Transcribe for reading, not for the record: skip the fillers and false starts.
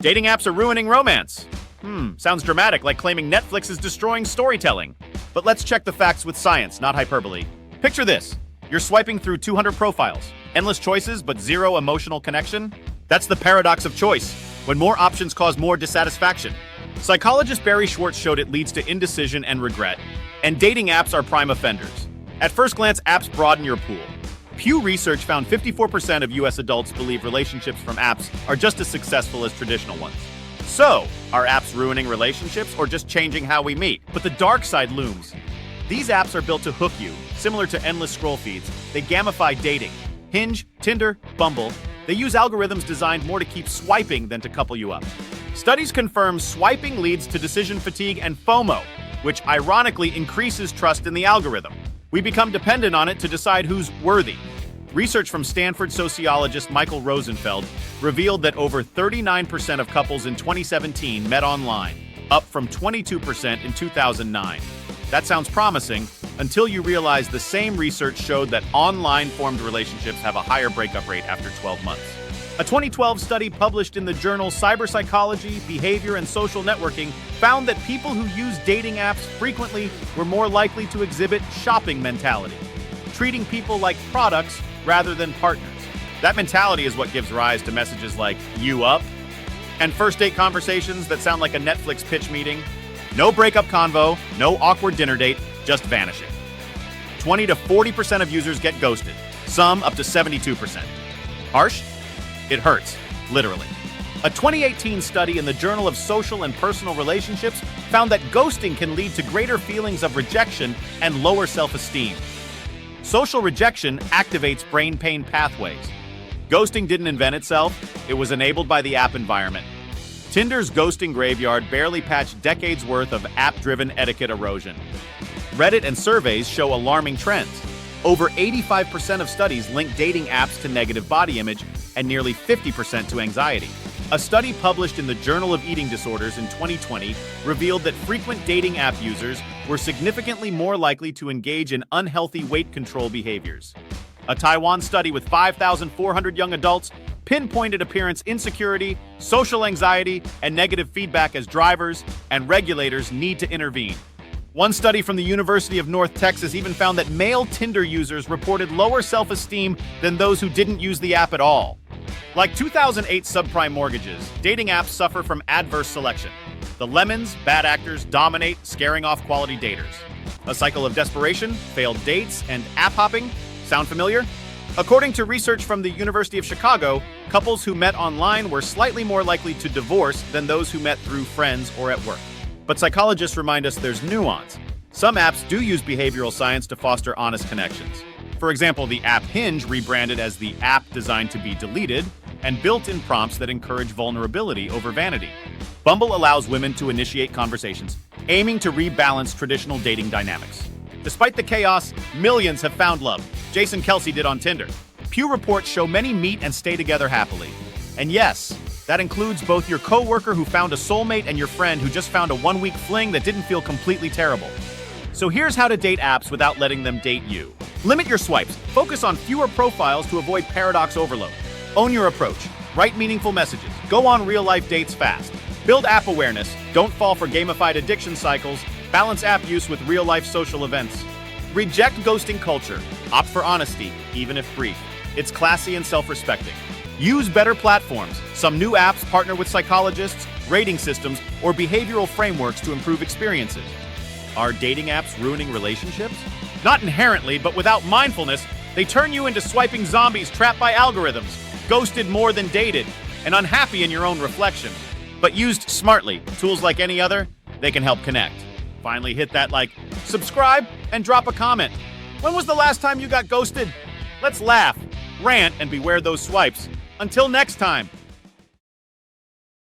Dating apps are ruining romance. Sounds dramatic, like claiming Netflix is destroying storytelling. But let's check the facts with science, not hyperbole. Picture this. You're swiping through 200 profiles. Endless choices, but zero emotional connection? That's the paradox of choice, when more options cause more dissatisfaction. Psychologist Barry Schwartz showed it leads to indecision and regret, and dating apps are prime offenders. At first glance, apps broaden your pool. Pew Research found 54% of US adults believe relationships from apps are just as successful as traditional ones. So, are apps ruining relationships or just changing how we meet? But the dark side looms. These apps are built to hook you, similar to endless scroll feeds. They gamify dating. Hinge, Tinder, Bumble, they use algorithms designed more to keep swiping than to couple you up. Studies confirm swiping leads to decision fatigue and FOMO, which ironically increases trust in the algorithm. We become dependent on it to decide who's worthy. Research from Stanford sociologist Michael Rosenfeld revealed that over 39% of couples in 2017 met online, up from 22% in 2009. That sounds promising until you realize the same research showed that online-formed relationships have a higher breakup rate after 12 months. A 2012 study published in the journal Cyberpsychology, Behavior, and Social Networking found that people who use dating apps frequently were more likely to exhibit shopping mentality, treating people like products rather than partners. That mentality is what gives rise to messages like, "You up?" and first date conversations that sound like a Netflix pitch meeting. No breakup convo, no awkward dinner date, just vanishing. 20 to 40% of users get ghosted, some up to 72%. Harsh? It hurts, literally. A 2018 study in the Journal of Social and Personal Relationships found that ghosting can lead to greater feelings of rejection and lower self-esteem. Social rejection activates brain pain pathways. Ghosting didn't invent itself, it was enabled by the app environment. Tinder's ghosting graveyard barely patched decades worth of app-driven etiquette erosion. Reddit and surveys show alarming trends. Over 85% of studies link dating apps to negative body image and nearly 50% to anxiety. A study published in the Journal of Eating Disorders in 2020 revealed that frequent dating app users were significantly more likely to engage in unhealthy weight control behaviors. A Taiwan study with 5,400 young adults pinpointed appearance insecurity, social anxiety, and negative feedback as drivers, and regulators need to intervene. One study from the University of North Texas even found that male Tinder users reported lower self-esteem than those who didn't use the app at all. Like 2008 subprime mortgages, dating apps suffer from adverse selection. The lemons, bad actors, dominate, scaring off quality daters. A cycle of desperation, failed dates, and app hopping. Sound familiar? According to research from the University of Chicago, couples who met online were slightly more likely to divorce than those who met through friends or at work. But psychologists remind us there's nuance. Some apps do use behavioral science to foster honest connections. For example, the app Hinge rebranded as the app designed to be deleted and built-in prompts that encourage vulnerability over vanity. Bumble allows women to initiate conversations, aiming to rebalance traditional dating dynamics. Despite the chaos, millions have found love. Jason Kelsey did on Tinder. Pew reports show many meet and stay together happily. And yes, that includes both your coworker who found a soulmate and your friend who just found a one-week fling that didn't feel completely terrible. So here's how to date apps without letting them date you. Limit your swipes. Focus on fewer profiles to avoid paradox overload. Own your approach. Write meaningful messages. Go on real-life dates fast. Build app awareness. Don't fall for gamified addiction cycles. Balance app use with real-life social events. Reject ghosting culture. Opt for honesty, even if brief. It's classy and self-respecting. Use better platforms. Some new apps partner with psychologists, rating systems, or behavioral frameworks to improve experiences. Are dating apps ruining relationships? Not inherently, but without mindfulness, they turn you into swiping zombies trapped by algorithms, ghosted more than dated, and unhappy in your own reflection. But used smartly, tools like any other, they can help connect. Finally, hit that like, subscribe, and drop a comment. When was the last time you got ghosted? Let's laugh, rant, and beware those swipes. Until next time.